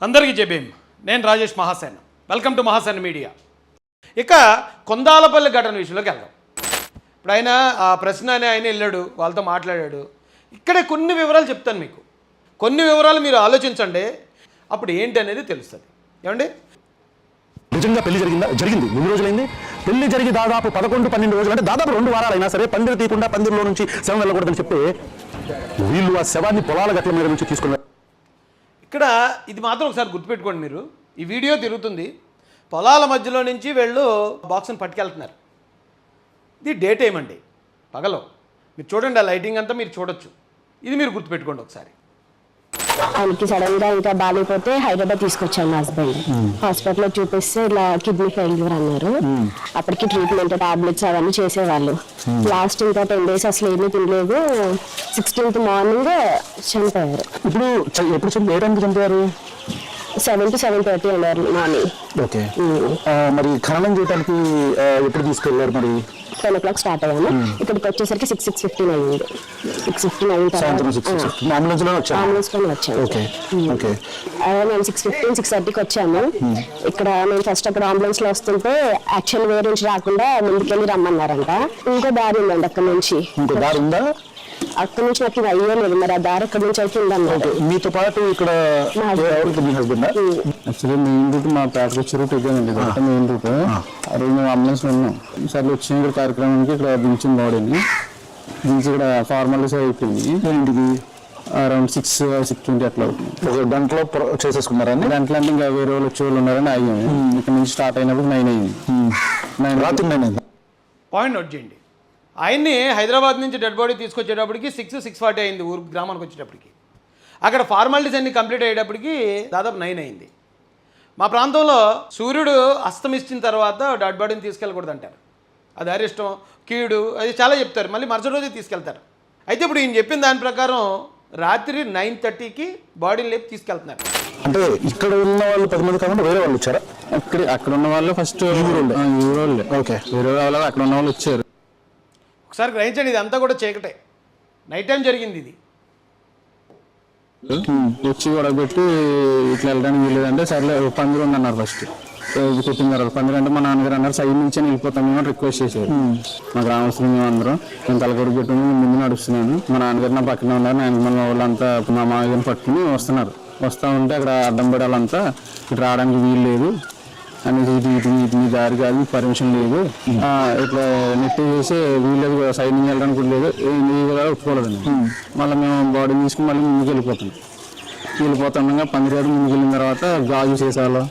అందరికీ జై భీమ్. నేను Rajesh Mahasen. Welcome to Mahasen media. ఇక కొందాలపల్లి ఘటన విషయంలోకి వెళ్దాం. ఇప్పుడు ఆ ప్రశ్న ఆయన వెళ్ళాడు, వాళ్ళతో మాట్లాడాడు. ఇక్కడే కొన్ని వివరాలు చెప్తాను మీకు. కొన్ని వివరాలు మీరు ఆలోచించండి, అప్పుడు ఏంటి అనేది తెలుస్తుంది. ఏమండి, నిజంగా పెళ్లి జరిగింది ఎన్ని రోజులైంది? పెళ్లి జరిగి దాదాపు 11-12 రోజులు, అంటే దాదాపు 2 వారాలైనా సరే పందిరి తీయకుండా పందిరిలో నుంచి శవం వెళ్ళకూడదని చెప్పి వీళ్ళు ఆ శవాన్ని పొలాల గట్ల మీద నుంచి తీసుకున్నారు. ఇక్కడ ఇది మాత్రం ఒకసారి గుర్తుపెట్టుకోండి. మీరు ఈ వీడియో తిరుగుతుంది, పొలాల మధ్యలో నుంచి వీళ్ళు బాక్స్ని పట్టుకెళ్తున్నారు. ఇది డే టైం అండి, పగలో. మీరు చూడండి, ఆ లైటింగ్ అంతా మీరు చూడొచ్చు. ఇది మీరు గుర్తుపెట్టుకోండి ఒకసారి. ఆయనకి సడన్ గా ఇంకా బాగాలేకపోతే హైదరాబాద్ తీసుకొచ్చాను మా హస్బెండ్. హాస్పిటల్లో చూపిస్తే ఇలా కిడ్నీ ఫెయిల్యూర్ అన్నారు. అప్పటికి ట్రీట్మెంట్ టాబ్లెట్స్ అవన్నీ చేసేవాళ్ళు. లాస్ట్ ఇంకా 10 days అసలు ఏమీ తినలేదు. 16th మార్నింగ్ చనిపోయారు. ఇప్పుడు ఎప్పుడు ఏ టైంకి చనిపోయారు? 7 to 7:30 అన్నారు మార్నింగ్. ఓకే, మరి ఖననం చేయడానికి ఎప్పుడు తీసుకెళ్ళారు? మరి 10 o'clock స్టార్ట్ అయ్యాము. ఇక్కడికి వచ్చేసరికి 6:15 అయింది. 6:15 అయిన తర్వాత అంబులెన్స్ లోనే వచ్చాము. ఓకే ఓకే, మేము 6:15, 6:30కి వచ్చాము. ఇక్కడ మేము ఫస్ట్ అక్కడ అంబులెన్స్ లో వస్తుంటే యాక్చువల్ వేరే నుంచి రాకుండా ముందుకెళ్ళి రమ్మన్నారంట. ఇంకో దారి ఉందండి అక్కడ నుంచి. ఇంకో దారి ఉందా? అక్కడ నుంచి నాకు ఇది అయ్యలేదు, మరి ఆ దారి అక్కడ నుంచి అయితే ఉందన్నమాట. మీతో పాటు ఇక్కడ మీ హస్బెండ్? యాక్చువల్లీ మెయిన్ రూట్ మా పేటకు వచ్చే రూట్ ఇదేనండి, మెయిన్ రూట్. ఆ రోజు మేము అంబులెన్స్ లో ఉన్నాం. సరే వచ్చిన ఇక్కడ కార్యక్రమానికి ఇక్కడ దించిన బాడీని దించి ఇక్కడ ఫార్మాలిటీస్ అయిపోయింది. ఇంటికి అరౌండ్ 6:20 అట్లా అవుతుంది. ఒక గంటలో చేసేసుకున్నారని? గంటలు అంటే ఇంకా వేరే వాళ్ళు వచ్చే వాళ్ళు ఉన్నారని ఆగాము. ఇక్కడ నుంచి స్టార్ట్ అయినప్పుడు 9 అయింది. రాత్రి 9 అయింది. పాయింట్ నోట్ చేయండి. ఆయన్ని హైదరాబాద్ నుంచి డెడ్ బాడీ తీసుకొచ్చేటప్పటికి 6:40 అయింది. ఊరు గ్రామానికి వచ్చేటప్పటికి అక్కడ ఫార్మాలిటీస్ అన్ని కంప్లీట్ అయ్యేటప్పటికి దాదాపు 9 అయింది. మా ప్రాంతంలో సూర్యుడు అస్తమించిన తర్వాత డెడ్ బాడీని తీసుకెళ్ళకూడదు అంటారు. అది అరిష్టం, కీడు, అది చాలా చెప్తారు. మళ్ళీ మరుసటి రోజే తీసుకెళ్తారు. అయితే ఇప్పుడు ఈయన చెప్పిన దాని ప్రకారం రాత్రి 9:30కి బాడీని లేపి తీసుకెళ్తున్నారు. అంటే ఇక్కడ ఉన్న వాళ్ళు 10 మంది కాకుండా వేరే వాళ్ళు వచ్చారా? అక్కడ ఉన్న వాళ్ళు ఫస్ట్ ఊరోళ్ళే. ఓకే, వేరే వాళ్ళు అక్కడ ఉన్న వాళ్ళు వచ్చారు. ఒకసారి గ్రహించండి, ఇది అంతా కూడా చీకటే, నైట్ టైం జరిగింది. ఇది వచ్చి కూడా పెట్టి ఇట్లా వెళ్ళడానికి వీలేదంటే సర్లే పందిరి ఉందన్నారు. ఫస్ట్ కొట్టిన తర్వాత పందిరి అంటే మా నాన్నగారు అన్నారు సైడ్ నుంచి వెళ్ళిపోతామేమో రిక్వెస్ట్ చేశారు. మా గ్రామస్తులు మేము అందరం, నేను తలకొడి పెట్టుకుని ముందు నడుస్తున్నాను. మా నాన్నగారు నా పక్కన ఉన్నారు. మా వాళ్ళంతా మా మామగారిని పట్టుకుని వస్తూ ఉంటే అక్కడ అడ్డం పడి వాళ్ళంతా ఇటు రావడానికి వీలు లేదు అనేసి ఇటు మీ దారి కాదు, పర్మిషన్ లేదు, ఇట్లా నెట్ చేసి వీళ్ళు సైడ్ నుంచి వెళ్ళడానికి లేదు, కూడా ఒప్పుకోలేదండి. మళ్ళీ మేము బాడీ తీసుకుని మళ్ళీ ముందుకు వెళ్ళిపోతుండగా పందిరేడు ముందుకు వెళ్ళిన తర్వాత గాజు సీసాలు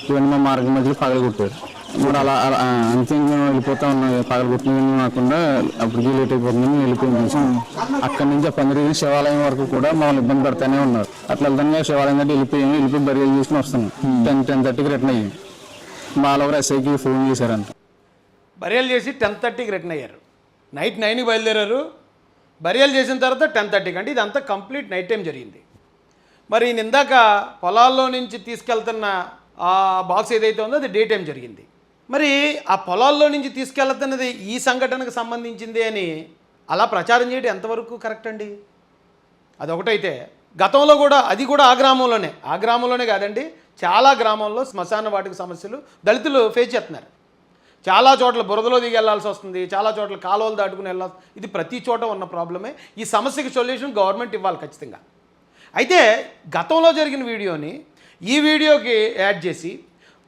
ఇవన్నీ మా మార్గం మధ్యలో పగలగొట్టారు. ఇప్పుడు అలా అంతే మేము వెళ్ళిపోతా ఉన్నాం. పగలగొట్టిన కాకుండా అప్పటికి లేట్ అయిపోతుందని వెళ్ళిపోయింది. అక్కడి నుంచి ఆ పందిరేడు శివాలయం వరకు కూడా మమ్మల్ని ఇబ్బంది పడుతూనే ఉన్నారు. అట్లా వెళ్తాగా శివాలయం దగ్గర వెళ్ళిపోయి బరియల్ చేసుకుని వస్తున్నాం. 10:30కి రిటర్న్ అయ్యింది. మాలవరు ఎస్ఐకి ఫోన్ చేశారంట. బరియల్ చేసి 10:30కి రిటర్న్ అయ్యారు. నైట్ 9కి బయలుదేరారు. బరియల్ చేసిన తర్వాత 10:30కి, అంటే ఇదంతా కంప్లీట్ నైట్ టైం జరిగింది. మరి ఈయన ఇందాక పొలాల్లో నుంచి తీసుకెళ్తున్న ఆ బాక్స్ ఏదైతే ఉందో అది డే టైం జరిగింది. మరి ఆ పొలాల్లో నుంచి తీసుకెళ్తున్నది ఈ సంఘటనకు సంబంధించింది అని అలా ప్రచారం చేయడం ఎంతవరకు కరెక్ట్ అండి? అదొకటైతే గతంలో కూడా అది కూడా ఆ గ్రామంలోనే కాదండి, చాలా గ్రామాల్లో శ్మశాన వాటిక సమస్యలు దళితులు ఫేస్ చేస్తున్నారు. చాలా చోట్ల బురదలో దిగి వెళ్లాల్సి వస్తుంది, చాలా చోట్ల కాలువలు దాటుకుని వెళ్ళాల్సి, ఇది ప్రతి చోట ఉన్న ప్రాబ్లమే. ఈ సమస్యకి సొల్యూషన్ గవర్నమెంట్ ఇవ్వాలి ఖచ్చితంగా. అయితే గతంలో జరిగిన వీడియోని ఈ వీడియోకి యాడ్ చేసి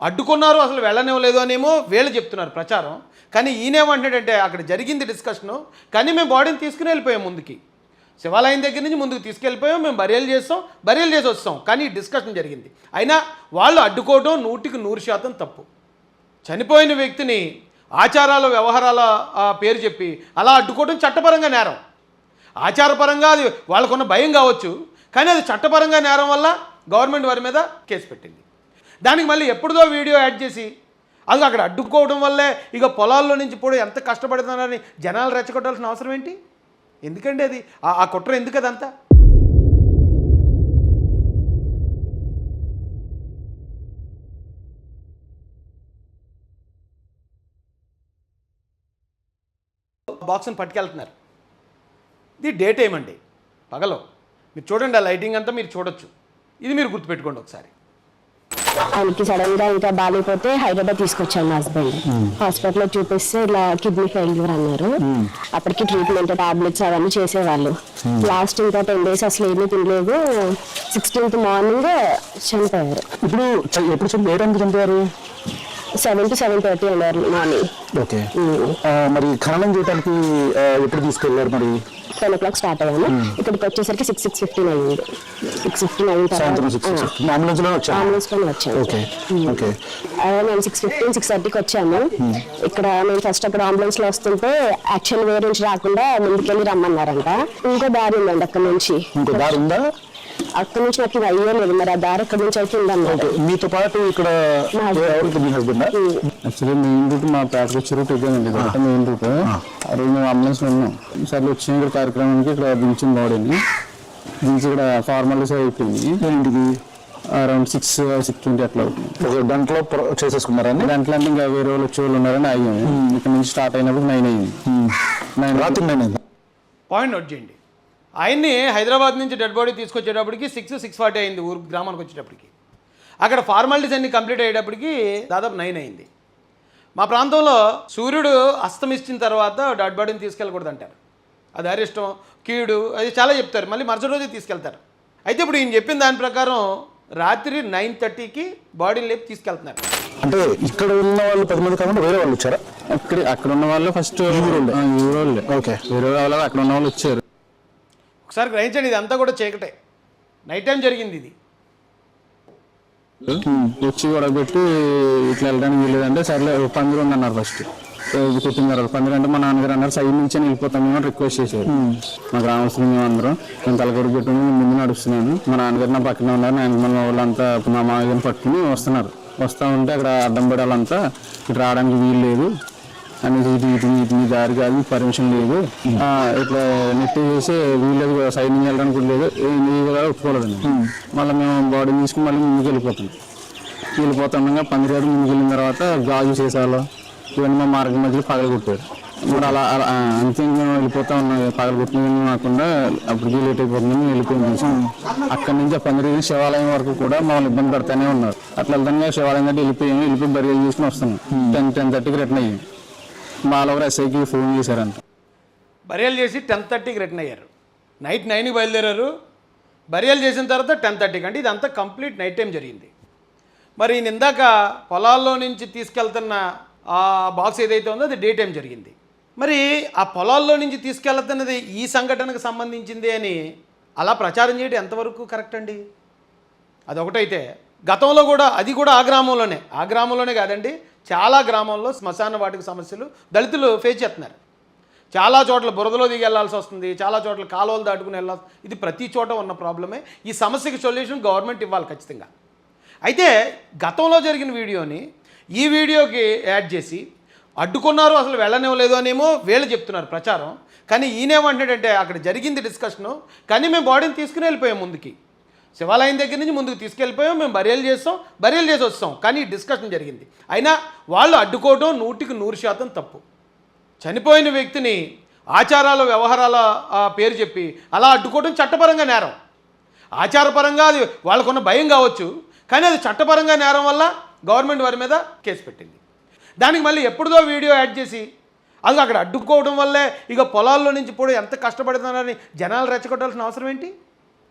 అడ్డుకున్నారు, అసలు వెళ్ళనివ్వలేదు అనేమో వీళ్ళు చెప్తున్నారు ప్రచారం. కానీ ఈయనేమంటాడంటే అక్కడ జరిగింది డిస్కషను, కానీ మేము బాడీని తీసుకుని వెళ్ళిపోయాం ముందుకి, శివాలయం దగ్గర నుంచి ముందుకు తీసుకెళ్ళిపోయాం, మేము బరియల్ చేసి వస్తాం, కానీ డిస్కషన్ జరిగింది. అయినా వాళ్ళు అడ్డుకోవడం 100% తప్పు. చనిపోయిన వ్యక్తిని ఆచారాల వ్యవహారాల పేరు చెప్పి అలా అడ్డుకోవడం చట్టపరంగా నేరం. ఆచారపరంగా అది వాళ్ళకున్న భయం కావచ్చు, కానీ అది చట్టపరంగా నేరం వల్ల గవర్నమెంట్ వారి మీద కేసు పెట్టింది. దానికి మళ్ళీ ఎప్పుడుదో వీడియో యాడ్ చేసి అది అక్కడ అడ్డుకోవడం వల్లే ఇక పొలాల్లో నుంచి కూడా ఎంత కష్టపడుతున్నారని జనాలు రెచ్చగొట్టాల్సిన అవసరం ఏంటి? ఎందుకండి అది ఆ కుట్ర ఎందుకు అదంతా? బాక్స్ని పట్టుకెళ్తున్నారు. ఇది డే టైం అండి, పగలో. మీరు చూడండి, ఆ లైటింగ్ అంతా మీరు చూడొచ్చు. ఇది మీరు గుర్తుపెట్టుకోండి ఒకసారి. ఆయనకి సడన్ గా ఇంకా బాగాలేకపోతే హైదరాబాద్ తీసుకొచ్చాను మా హస్బెండ్. హాస్పిటల్లో చూపిస్తే ఇలా కిడ్నీ ఫెయిల్యూర్ అన్నారు. అప్పటికి ట్రీట్మెంట్ టాబ్లెట్స్ అవన్నీ చేసేవాళ్ళు. లాస్ట్ ఇంకా 10 days అసలు ఏమీ తినలేదు. 16th మార్నింగ్ చనిపోయారు. ఇప్పుడు ఎప్పుడు ఏ టైంకి చంపారు? 7 to 7:30 అన్నారు మార్నింగ్. ఓకే. మరి ఖననం చేయడానికి ఎప్పుడు తీసుకెళ్లారు? మరి 10 o'clock స్టార్ట్ అయ్యాము. ఇక్కడికి వచ్చేసరికి 6:15 అయింది. 6:15 అయిన సాయంత్రం తర్వాత అంబులెన్స్ లో వచ్చారు? అంబులెన్స్ లోనే వచ్చాము. ఓకే. ఓకే. మేము 6:15, 6:30కి వచ్చాము. ఇక్కడ మేము ఫస్ట్ అక్కడ అంబులెన్స్ లో వస్తుంటే యాక్షన్ వేరే నుంచి రాకుండా ముందుకెళ్ళి రమ్మన్నారంట. ఇంకో దారి ఉందండి అక్కడ నుంచి. ఇంకో దారి ఉందా? అక్కడ నుంచి నాకు ఇది అయ్యలేదు. మరి ఆ దారి అక్కడ నుంచి అయితే ఉందన్నమాట. మీతో పాటు ఇక్కడ ఎవరికి? మీ హస్బెండ్? యాక్చువల్లీ మెయిన్ రూట్ మా పేటకు వచ్చే రూట్ ఇదేనండి. ఇదంతా మెయిన్ రూట్. ఆ రోజు మేము అంబులెన్స్ లో ఉన్నాం. సరే వచ్చిన ఇక్కడ కార్యక్రమానికి ఇక్కడ దించిన బాడీని దించి ఇక్కడ ఫార్మాలిటీస్ అయిపోయింది. ఇంటికి అరౌండ్ 6:20 అట్లా అవుతుంది. ఒక గంటలో చేసేసుకున్నారని? దాంట్లో అంటే ఇంకా వేరే వాళ్ళు వచ్చే వాళ్ళు ఉన్నారని ఆగాము. ఇక్కడ నుంచి స్టార్ట్ అయినప్పుడు 9 అయింది. రాత్రి 9 అయింది. పాయింట్ నోట్ చేయండి. ఆయన్ని హైదరాబాద్ నుంచి డెడ్ బాడీ తీసుకొచ్చేటప్పటికి 6:40 అయింది ఊరు గ్రామానికి వచ్చేటప్పటికి. అక్కడ ఫార్మాలిటీస్ అన్ని కంప్లీట్ అయ్యేటప్పటికి దాదాపు 9 అయింది. మా ప్రాంతంలో సూర్యుడు అస్తమించిన తర్వాత డెడ్ బాడీని తీసుకెళ్ళకూడదు అంటారు. అది అరిష్టం, కీడు, అది చాలా చెప్తారు. మళ్ళీ మరుసటి రోజే తీసుకెళ్తారు. అయితే ఇప్పుడు ఈయన చెప్పిన దాని ప్రకారం రాత్రి 9:30కి బాడీని లేపి తీసుకెళ్తున్నారు. అంటే ఇక్కడ ఉన్న వాళ్ళు 10 మంది కాకుండా వేరే వాళ్ళు వచ్చారా? అక్కడ ఉన్న వాళ్ళు ఫస్ట్ ఊరోళ్ళే. ఓకే. వేరే వాళ్ళు అక్కడ ఉన్న వాళ్ళు వచ్చారు. ఒకసారి గ్రహించండి, ఇది అంతా కూడా చీకటే, నైట్ టైం జరిగింది ఇది. వచ్చి గొడవపెట్టి ఇట్లా వెళ్ళడానికి వీలేదంటే సర్లే 10 అన్నారు. ఫస్ట్ కుట్టిన తర్వాత 10 అంటే మా నాన్నగారు అన్నారు సైడ్ నుంచే వెళ్ళిపోతాం మేము రిక్వెస్ట్ చేశారు. మా గ్రామస్తులు మేము అందరం నేను తలకొడుకు పెట్టుకుని ముందు నడుస్తున్నాను. మా నాన్నగారు నా పక్కన ఉన్నారు. మన వాళ్ళంతా మా మామగారిని పట్టుకుని వస్తున్నారు. వస్తూ ఉంటే అక్కడ అడ్డం పడి వాళ్ళంతా ఇటు రావడానికి వీలు లేదు అనేసి ఇటు మీ దారి కాదు, పర్మిషన్ లేదు, ఇట్లా నెట్టి చేసి వీళ్ళు సైడ్ నుంచి వెళ్ళడానికి లేదు, నీకు కూడా ఒప్పుకోలేదండి. మళ్ళీ మేము బాడీని తీసుకుని మళ్ళీ ముందుకు వెళ్ళిపోతుండగా 10 ముందుకు వెళ్ళిన తర్వాత గాజు సీసాలు ఇవన్నీ మా మార్గం మధ్యలో పగలగొట్టారు. మరి అలా అంతే మేము వెళ్ళిపోతా ఉన్నాం. పగలగొట్టినవి కాకుండా అప్పటికి లేట్ అయిపోతుందని వెళ్ళిపోయింది. అక్కడి నుంచి ఆ 10 శివాలయం వరకు కూడా మమ్మల్ని ఇబ్బంది పెడతానే ఉన్నారు. అట్లా వెళ్తాను శివాలయం దగ్గర వెళ్ళిపోయి బరియల్ చేసుకుని వస్తున్నాం. 10:30కి రిటర్న్ అయ్యింది. మాలవరు ఎస్ఐకి ఫోన్ చేశారంట. బరియల్ చేసి 10:30కి రిటర్న్ అయ్యారు. నైట్ 9కి బయలుదేరారు. బరియల్ చేసిన తర్వాత 10:30కి, అంటే ఇదంతా కంప్లీట్ నైట్ టైం జరిగింది. మరి ఈయన ఇందాక పొలాల్లో నుంచి తీసుకెళ్తున్న ఆ బాక్స్ ఏదైతే ఉందో అది డే టైం జరిగింది. మరి ఆ పొలాల్లో నుంచి తీసుకెళ్తున్నది ఈ సంఘటనకు సంబంధించింది అని అలా ప్రచారం చేయడం ఎంతవరకు కరెక్ట్ అండి? అదొకటైతే గతంలో కూడా అది కూడా ఆ గ్రామంలోనే కాదండి, చాలా గ్రామాల్లో శ్మశాన వాటిక సమస్యలు దళితులు ఫేస్ చేస్తున్నారు. చాలా చోట్ల బురదలో దిగి వెళ్ళాల్సి వస్తుంది, చాలా చోట్ల కాలువలు దాటుకుని వెళ్ళాల్సి, ఇది ప్రతి చోట ఉన్న ప్రాబ్లమే. ఈ సమస్యకి సొల్యూషన్ గవర్నమెంట్ ఇవ్వాలి ఖచ్చితంగా. అయితే గతంలో జరిగిన వీడియోని ఈ వీడియోకి యాడ్ చేసి అడ్డుకున్నారు, అసలు వెళ్ళనివ్వలేదు అనేమో వీళ్ళు చెప్తున్నారు ప్రచారం. కానీ ఈయనేమంటాడంటే అక్కడ జరిగింది డిస్కషను, కానీ మేము బాడీని తీసుకుని వెళ్ళిపోయాం ముందుకి, శివాలయం దగ్గర నుంచి ముందుకు తీసుకెళ్ళిపోయాం, మేము బరియల్ చేసి వస్తాం, కానీ డిస్కషన్ జరిగింది. అయినా వాళ్ళు అడ్డుకోవడం 100% తప్పు. చనిపోయిన వ్యక్తిని ఆచారాల వ్యవహారాల పేరు చెప్పి అలా అడ్డుకోవడం చట్టపరంగా నేరం. ఆచారపరంగా అది వాళ్ళకున్న భయం కావచ్చు, కానీ అది చట్టపరంగా నేరం వల్ల గవర్నమెంట్ వారి మీద కేసు పెట్టింది. దానికి మళ్ళీ ఎప్పుడుదో వీడియో యాడ్ చేసి అది అక్కడ అడ్డుకోవడం వల్లే ఇక పొలాల్లో నుంచి కూడా ఎంత కష్టపడుతున్నారని జనాలు రెచ్చగొట్టాల్సిన అవసరం ఏంటి?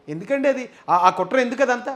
ఎందుకండి అది ఆ కుట్ర ఎందుకు అదంతా?